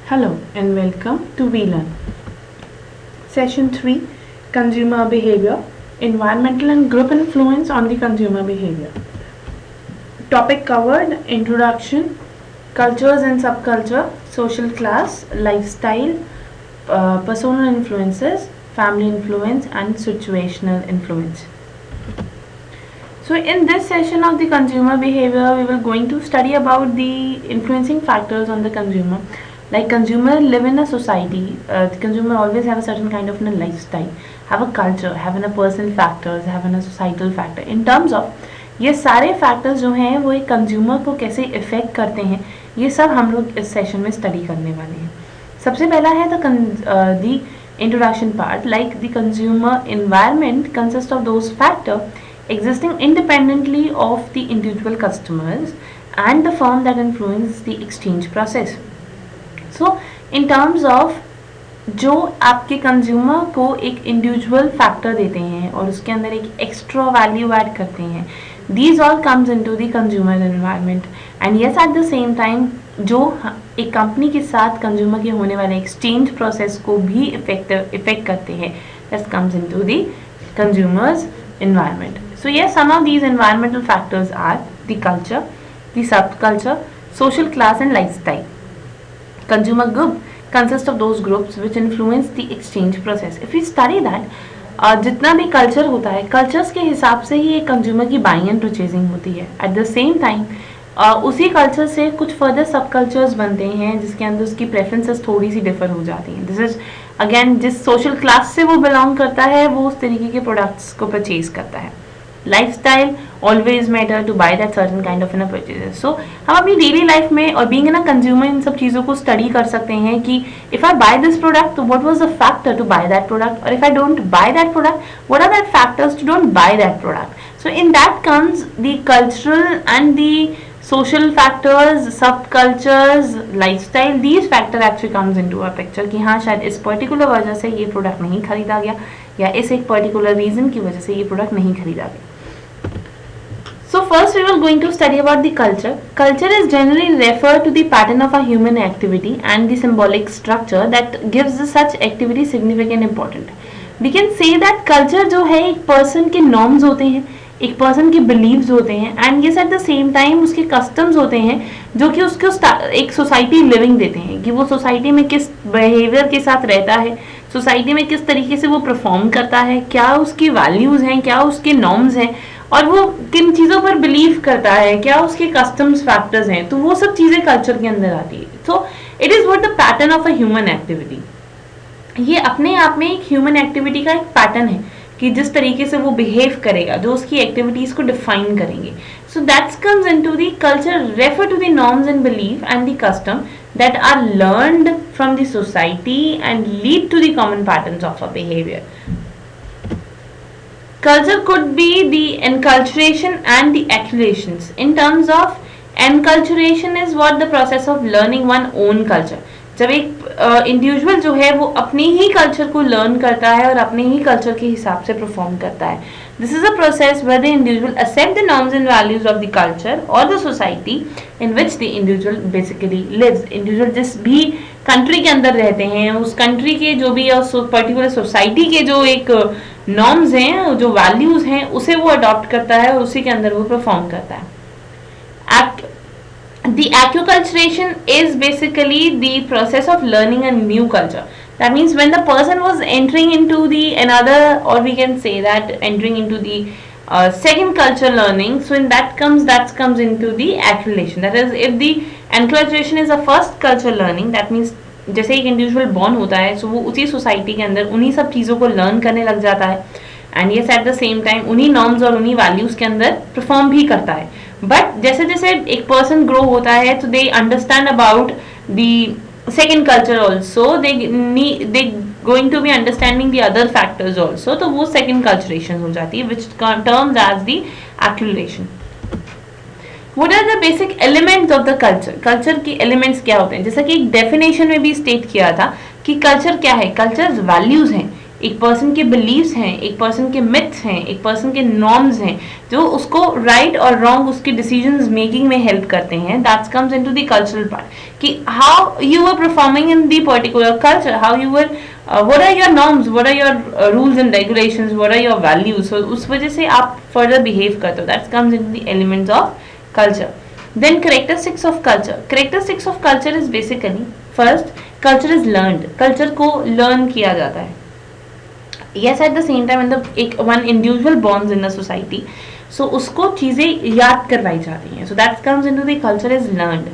Hello and welcome to VLearn. Session 3, Consumer Behavior, Environmental and Group Influence on the Consumer Behavior. Topic covered: Introduction, Cultures and Subculture, Social Class, Lifestyle, Personal Influences, Family Influence and Situational Influence. So in this session of the consumer behavior, we will going to study about the influencing factors on the consumer. Like consumer live in a society, the consumer always have a certain kind of a lifestyle, have a culture, have a personal factors, have a societal factor. In terms of ये सारे factors जो हैं वो एक consumer को कैसे effect करते हैं, ये सब हम लोग इस सेशन में स्टडी करने वाले हैं. सबसे पहला है the introduction part. Like the consumer environment consist of those factor existing independently of the individual customers and the firm that influence the exchange process. So in terms of जो आपके consumer को एक इंडिविजुअल फैक्टर देते हैं और उसके अंदर एक एक्स्ट्रा वैल्यू ऐड करते हैं, these all comes into the consumer environment. And yes, at the same time जो एक कंपनी के साथ कंज्यूमर के होने वाले एक्सचेंज प्रोसेस को भी इफेक्ट करते हैं, that comes into the consumers environment. So yes, some of these environmental factors are the culture, the subculture, social class and lifestyle. Consumer group consists of those groups which influence the exchange process. If we study that, जितना भी culture होता है, cultures के हिसाब से ही एक consumer की buying and purchasing होती है. एट द सेम टाइम उसी कल्चर से कुछ फर्दर सब कल्चर्स बनते हैं जिसके अंदर उसकी प्रेफरेंसेस थोड़ी सी डिफर हो जाती हैं. दिस इज अगेन जिस सोशल क्लास से वो बिलोंग करता है वो उस तरीके के प्रोडक्ट्स को परचेज करता है. Lifestyle always matter to buy that certain kind of in purchases. So हम अपनी डेली लाइफ में और being in a consumer in सब चीज़ों को स्टडी कर सकते हैं कि if I buy this product तो what was the factor to buy that product, और if I don't buy that product what are that factors to don't buy that product. So in that comes the cultural and the social factors, subcultures, lifestyle, these factor actually comes into our picture कि हाँ शायद इस particular वजह से ये product नहीं खरीदा गया या इस एक पर्टिकुलर रीजन की वजह से ये प्रोडक्ट नहीं खरीदा गया. So first we are going to study about the culture. Culture is generally referred to the pattern of a human activity and the symbolic structure that gives such activity significant importance. We can say that culture जो है एक person के norms होते हैं, एक person के beliefs होते हैं, एंड ये एट द सेम टाइम उसके कस्टम्स होते हैं जो कि उसको एक सोसाइटी लिविंग देते हैं कि वो सोसाइटी में किस बिहेवियर के साथ रहता है, सोसाइटी में किस तरीके से वो परफॉर्म करता है, क्या उसकी वैल्यूज़ हैं, क्या उसके नॉर्म्स हैं और वो किन चीज़ों पर बिलीव करता है, क्या उसके कस्टम्स फैक्टर्स हैं. तो वो सब चीज़ें कल्चर के अंदर आती है. So it is what the pattern of a human activity. ये अपने आप में एक ह्यूमन एक्टिविटी का एक पैटर्न है कि जिस तरीके से वो बिहेव करेगा, जो उसकी एक्टिविटीज को डिफाइन करेंगे. So that's comes into the culture refer to the norms and belief and the custom that are learned from the society and lead to the common patterns of a behaviour. Culture could be the enculturation and the accumulations. In terms of enculturation is what the process of learning one own culture. जब एक individual जो है वो अपने ही culture को learn करता है और अपने ही कल्चर के हिसाब से परफॉर्म करता है. This is a process where the individual accept the norms and values of the culture और the society in which the individual basically lives. Individual जिस भी कंट्री के अंदर रहते हैं उस कंट्री के जो भी पर्टिकुलर सोसाइटी के जो एक नॉर्म्स हैं, जो वैल्यूज हैं, उसे वो अडॉप्ट करता है और उसी के अंदर वो परफॉर्म करता है. The acculturation is basically the process of learning a new culture. That means when the person was entering into the another, or we can say that entering into the second culture learning, so in that comes into the acculturation. That is, if the acculturation is a first culture learning, that means जैसे एक individual born होता है सो वो उसी society के अंदर उन्हीं सब चीज़ों को लर्न करने लग जाता है एंड ये एट द सेम टाइम उन्हीं नॉर्म्स और उन्हीं वैल्यूज़ के अंदर परफॉर्म भी करता है. बट जैसे जैसे एक पर्सन ग्रो होता है तो they understand about the second culture also, they going to be understanding the other factors also, तो वो सेकेंड कल्चरेशन हो जाती है which terms as the acculturation. What are the basic elements of the culture? Culture के elements क्या होते हैं? जैसा कि एक डेफिनेशन में भी स्टेट किया था कि कल्चर क्या है. कल्चर वैल्यूज हैं. एक पर्सन के बिलीव्स हैं, एक पर्सन के मिथ्स हैं, एक पर्सन के नॉर्म्स हैं जो उसको राइट और रॉन्ग उसके डिसीजंस मेकिंग में हेल्प करते हैं. That comes into the cultural part कि how you are performing in the particular culture, how you are what are your norms, what are your rules and regulations, what are your values. So उस वजह से आप further behave करते हो. That comes into the elements of culture. Then characteristics of culture. Characteristics of culture is basically first, culture is learned. Culture को learn किया जाता है. Yes, at the same time when the एक one individual bonds in the society, so उसको चीजें याद करवाई जाती हैं. So that comes into the culture is learned.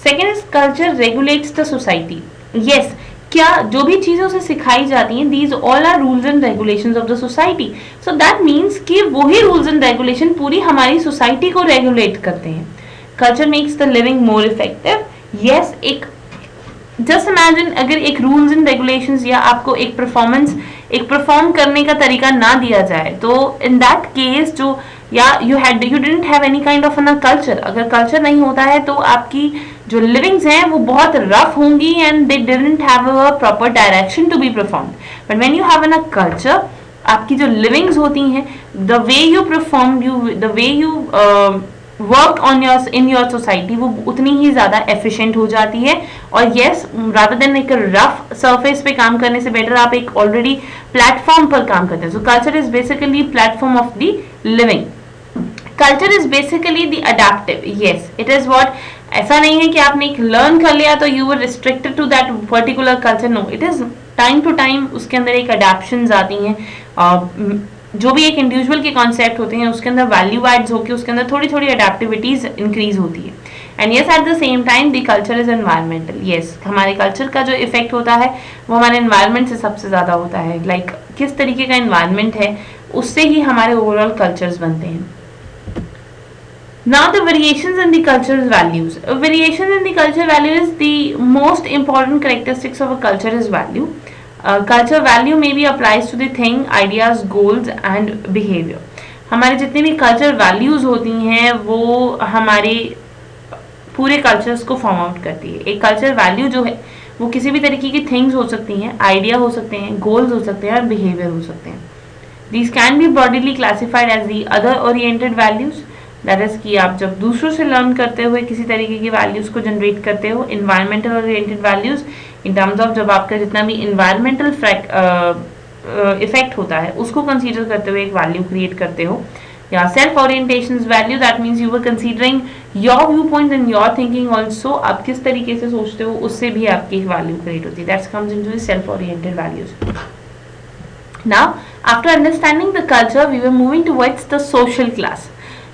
Second is culture regulates the society. Yes, क्या जो भी चीजें उसे सिखाई जाती हैं, these all are rules and regulations of the society. So that means कि वही रूल्स एंड रेगुलेशन पूरी हमारी सोसाइटी को रेगुलेट करते हैं. Culture makes the living more effective. Yes, एक जस्ट इमेजिन अगर एक रूल्स एंड रेगुलेशंस या आपको एक परफॉर्म करने का तरीका ना दिया जाए, तो इन दैट केस जो या you didn't have any kind of a culture. अगर कल्चर नहीं होता है तो आपकी जो लिविंग्स हैं वो बहुत रफ होंगी and they didn't have a proper direction to be performed. But when you have a culture, आपकी जो लिविंग्स होती हैं, the way you perform, the way you work on in your society, वो उतनी ही ज्यादा एफिशिएंट हो जाती है. और येस, रादर देन एक रफ सरफेस पे काम करने से बेटर आप एक ऑलरेडी प्लेटफॉर्म पर काम करते हैं. सो culture is basically platform of the living. Culture is basically the adaptive. Yes, it is what, ऐसा नहीं है कि आपने एक लर्न कर लिया तो you were restricted to that particular culture. No, it is time to time उसके अंदर एक अडेप्शंस आती हैं. जो भी एक इंडिविजुअल के कॉन्सेप्ट होते हैं उसके अंदर वैल्यू एड्स होकर उसके अंदर थोड़ी थोड़ी अडेप्टिविटीज इंक्रीज होती है. And yes, at the same time the culture is environmental. Yes, हमारे कल्चर का जो इफेक्ट होता है वो हमारे एनवायरमेंट से सबसे ज्यादा होता है. लाइक किस तरीके का एनवायरमेंट है उससे ही हमारे ओवरऑल कल्चर्स बनते हैं. Now the variations in the cultural values. Variations in the cultural value is the most important characteristics of a culture is value. Culture value may be applies to the thing, ideas, goals and behavior. हमारे जितने भी cultural values होती हैं वो हमारे पूरे cultures को form out करती है. एक cultural value जो है वो किसी भी तरीके की things हो सकती हैं, idea हो सकते हैं, goals हो सकते हैं और behavior हो सकते हैं. These can be broadly classified as the other oriented values. That is कि आप जब दूसरों से लर्न करते हुए किसी तरीके की वैल्यूज को जनरेट करते हो. Environmental oriented values in terms of जब आपका जितना भी इन्वायरमेंटल इफेक्ट होता है उसको कंसीडर करते हुए एक वैल्यू क्रिएट करते हो. या self orientation value, that means you were considering your view point and your thinking also. आप किस तरीके से सोचते हो उससे भी आपकी एक वैल्यू क्रिएट होती है. That's comes into the self oriented values. Now, after understanding the culture, we were moving towards the social class.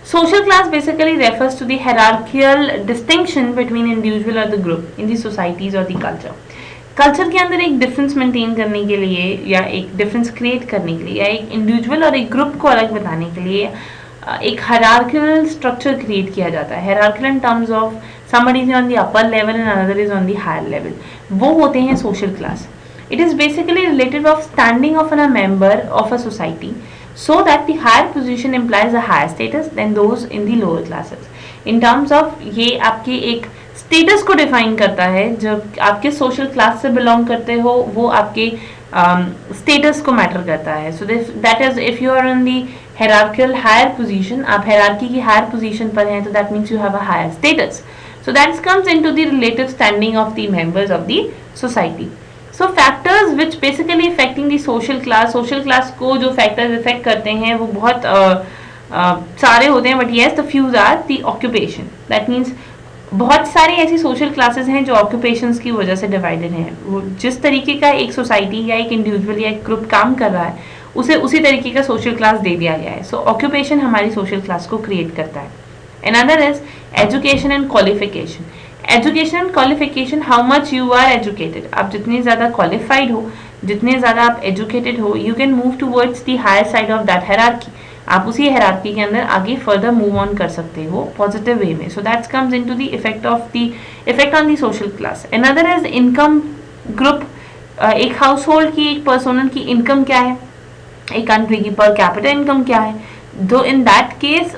Social class basically refers to the hierarchical distinction between individual or the group in the societies or the culture. Culture के अंदर एक difference maintain करने के लिए या एक difference create करने के लिए या एक इंडिविजुअल और एक ग्रुप को अलग बताने के लिए एक हायरार्किकल स्ट्रक्चर क्रिएट किया जाता है. Hierarchical in terms of somebody is on the upper level and another is on the higher level. वो होते हैं social class. It is basically related of standing of a member of a society, so that the higher position implies a higher status than those in the lower classes. In terms of ये आपके एक status को define करता है. जब आपके social class से belong करते हो वो आपके स्टेटस को मैटर करता है. So that is if you are on the hierarchical higher position, आप हायरार्की की हायर पोजीशन पर हैं तो that means you have a higher status. So that comes into the relative standing of the members of the society. So factors which basically affecting the social class को जो factors effect करते हैं वो बहुत सारे होते हैं. But yes, the few are the occupation. दैट मीन्स बहुत सारी ऐसी सोशल क्लासेस हैं जो ऑक्यूपेशंस की वजह से डिवाइडेड हैं. वो जिस तरीके का एक सोसाइटी या एक इंडिविजुअल या एक ग्रुप काम कर रहा है उसे उसी तरीके का सोशल क्लास दे दिया गया है. सो ऑक्यूपेशन हमारी सोशल क्लास को क्रिएट करता है. Another is education and qualification. Education and qualification, how much you are educated. आप जितने ज़्यादा qualified हो, जितने ज़्यादा आप educated हो, you can move towards the higher side of that hierarchy. आप उसी hierarchy के अंदर आगे further move on कर सकते हो positive way में. So that comes into the effect on the social class. Another is income group. एक household की, एक personal की income क्या है, एक country की per capita income क्या है. Though in that case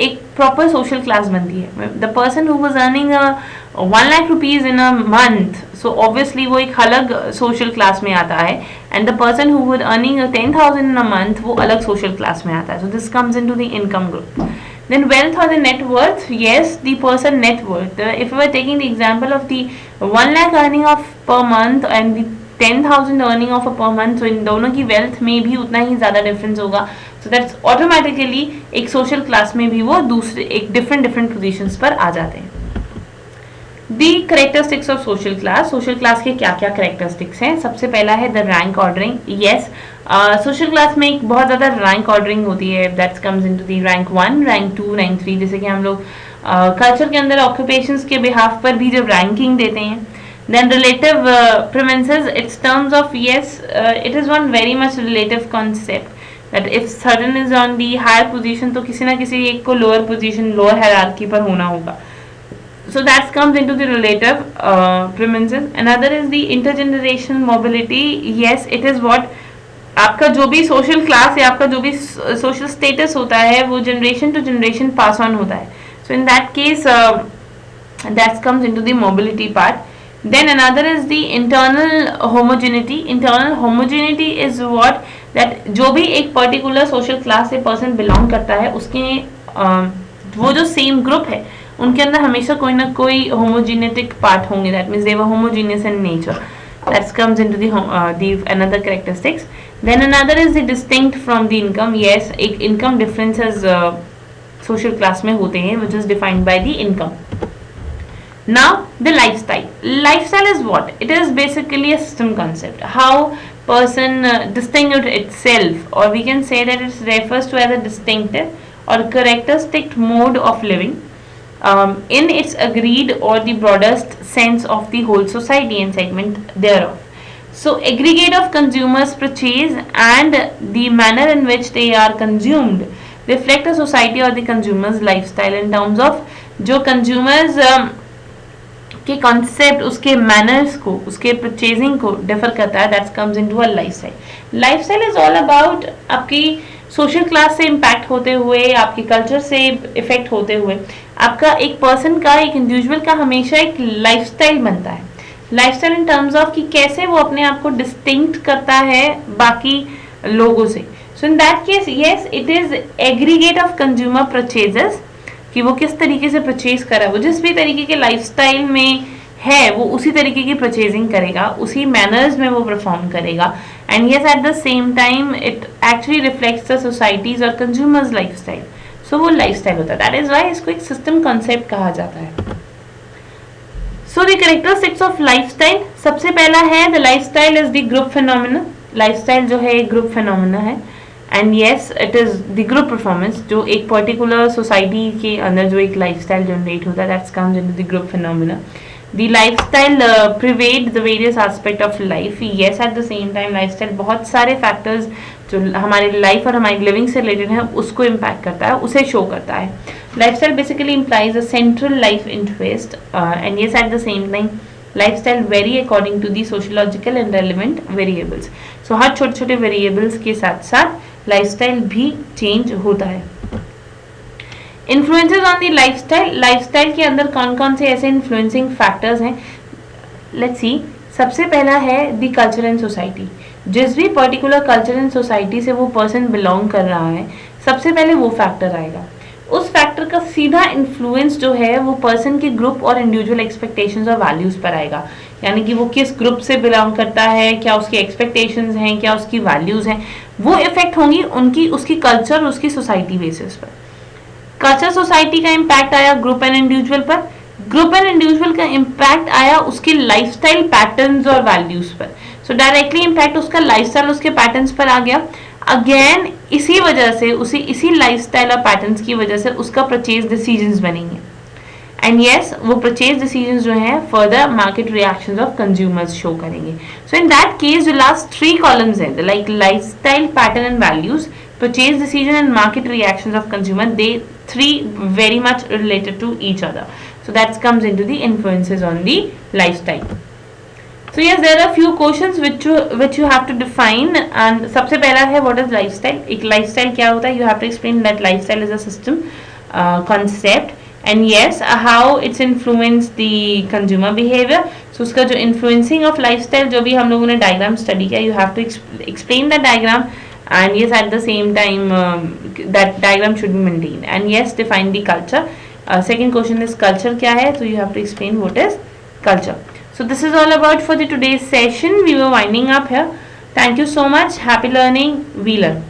एक प्रॉपर सोशल क्लास बनती है. The person who was earning 1 lakh rupees in a month, so obviously वो एक अलग सोशल क्लास में आता है, and the person who would earning 10,000 in a month वो अलग सोशल क्लास में आता है. So this comes into the income group. Then wealth or the net worth, yes, the person net worth. If we are taking the example of the 1 lakh earning of per month and the 10,000 earning of a per month, so इन दोनों की wealth में भी उतना ही ज़्यादा difference होगा. So that's automatically एक social class में भी वो दूसरे एक different positions पर आ जाते हैं. The characteristics of social class के क्या क्या characteristics हैं? सबसे पहला है the rank ordering. Yes, social class में एक बहुत ज़्यादा rank ordering होती है. That comes into the rank 1, rank 2, rank 3. जैसे कि हम लोग culture के अंदर occupations के behalf पर भी जब ranking देते हैं. Then relative premises, its terms of yes, it is one very much relative concept. That if certain is on the higher position, तो किसी ना किसी एक को lower position, lower hierarchy पर होना होगा. So that comes into the relative premises. Another is the intergenerational mobility. Yes, it is what आपका जो भी social class या आपका जो भी social status होता है वो generation to generation pass on होता है. So in that case, that comes into the mobility part. Then another is the internal homogeneity. Internal homogeneity is what that जो भी एक particular social class से person belong करता है उसके वो जो same group है उनके अंदर हमेशा कोई ना कोई homogenetic part होंगे. That means they were homogeneous in nature. That comes into the another characteristics. Then another is the distinct from the income. Yes, एक income differences social class में होते हैं, which is defined by the income. Now the lifestyle. Lifestyle is what? It is basically a system concept. How person distinguish itself, or we can say that it refers to as a distinctive or characteristic mode of living. In its agreed or the broadest sense of the whole society and segment thereof. So aggregate of consumers purchase and the manner in which they are consumed reflect a society or the consumer's lifestyle in terms of जो consumers के concept उसके manners को उसके purchasing को differ करता है. that comes into a lifestyle. Lifestyle is all about आपकी social class से इम्पैक्ट होते हुए आपके कल्चर से इफेक्ट होते हुए आपका एक पर्सन का एक इंडिविजुअल का हमेशा एक लाइफस्टाइल बनता है. लाइफस्टाइल इन टर्म्स ऑफ कि कैसे वो अपने आप को डिस्टिंक्ट करता है बाकी लोगों से. So in that case yes it is aggregate of consumer purchases कि वो किस तरीके से परचेज कर रहा है. वो जिस भी तरीके के लाइफस्टाइल में है वो उसी तरीके की परचेजिंग करेगा, उसी मैनर्स में वो परफॉर्म करेगा. And yes at the same time it actually reflects the societies और कंज्यूमर्स लाइफस्टाइल. सो वो लाइफस्टाइल होता है. दैट इज व्हाई इसको एक सिस्टम कॉन्सेप्ट कहा जाता है. So the characteristics of lifestyle. सबसे पहला है the lifestyle is the group phenomena. Lifestyle जो है एक ग्रुप फिनोमेना है. And yes it is the group performance जो एक पर्टिकुलर सोसाइटी के अंदर जो एक लाइफस्टाइल जनरेट होता है. That's comes into the group phenomena. The lifestyle pervade the various aspect of life. Yes, at the same time lifestyle बहुत सारे factors जो हमारे life और हमारी living से related हैं उसको impact करता है, उसे show करता है. Lifestyle basically implies a central life interest and yes at the same time lifestyle vary according to the sociological and relevant variables. So हर छोटे छोटे variables के साथ साथ lifestyle भी change होता है. Influences on the lifestyle. Lifestyle के अंदर कौन कौन से ऐसे इन्फ्लुएंसिंग फैक्टर्स हैं. Let's see. सबसे पहला है दी कल्चर एंड सोसाइटी. जिस भी पर्टिकुलर कल्चर एंड सोसाइटी से वो पर्सन बिलोंग कर रहा है सबसे पहले वो फैक्टर आएगा. उस फैक्टर का सीधा इन्फ्लुएंस जो है वो पर्सन के ग्रुप और इंडिविजुअल एक्सपेक्टेशंस और वैल्यूज पर आएगा. यानी कि वो किस ग्रुप से बिलोंग करता है, क्या उसकी एक्सपेक्टेशंस हैं, क्या उसकी वैल्यूज हैं, वो इफेक्ट होंगी उनकी उसकी कल्चर उसकी सोसाइटी बेसिस पर. कल्चर सोसाइटी का इम्पैक्ट आया ग्रुप एंड इंडिविजुअल पर. ग्रुप एंड इंडिविजुअल का इम्पैक्ट आया उसके लाइफस्टाइल पैटर्न्स और वैल्यूज पर. सो डायरेक्टली इम्पैक्ट उसका लाइफस्टाइल उसके पैटर्न्स पर आ गया. अगेन इसी वजह से इसी लाइफस्टाइल और पैटर्न्स की वजह से उसका परचेज डिसीजंस बनेंगे. एंड यस वो परचेज डिसीजंस जो हैं further market reactions of consumers show करेंगे. सो इन दैट केस जो लास्ट 3 कॉलम्स हैं like lifestyle pattern and values purchase decision and market reactions of consumer, they 3 very much related to each other. So that comes into the influences on the lifestyle. So yes, there are few questions which you have to define. And सबसे पहला है what is lifestyle. एक lifestyle क्या होता है? You have to explain that lifestyle is a system concept and yes, how it's influenced the consumer behavior. So उसका जो influencing of lifestyle जो भी हम लोगों ने diagram study किया, you have to explain the diagram, and yes, at the same time that diagram should be maintained, and yes, define the culture. Second question is culture क्या है, so you have to explain what is culture. So this is all about for the today's session. We were winding up here. Thank you so much. Happy learning. We learn.